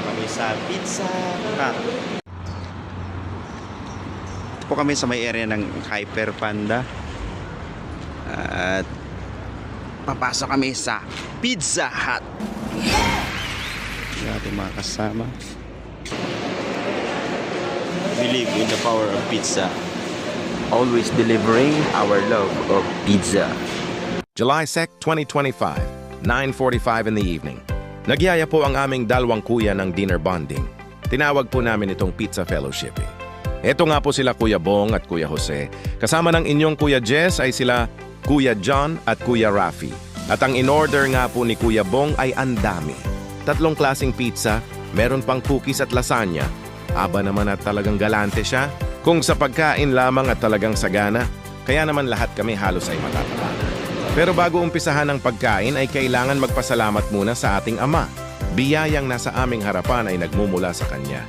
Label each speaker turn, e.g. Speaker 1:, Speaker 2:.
Speaker 1: Kami sa Pizza Hut. Ito po kami sa may area ng Hyper Panda. At papasok kami sa Pizza Hut. Yung ating mga kasama. Believe in the power of pizza. Always delivering our love of pizza.
Speaker 2: July 2, 2025, 9:45 in the evening. Nagyaya po ang aming dalawang kuya ng dinner bonding. Tinawag po namin itong Pizza Fellowshipping. Ito nga po sila Kuya Bong at Kuya Jose. Kasama ng inyong Kuya Jess ay sila Kuya John at Kuya Rafi. At ang in-order nga po ni Kuya Bong ay andami. 3 klaseng pizza, meron pang cookies at lasagna. Aba naman at talagang galante siya. Kung sa pagkain lamang at talagang sagana, kaya naman lahat kami halos ay matatapanan. Pero bago umpisahan ang pagkain ay kailangan magpasalamat muna sa ating Ama. Biyayang nasa aming harapan ay nagmumula sa Kanya.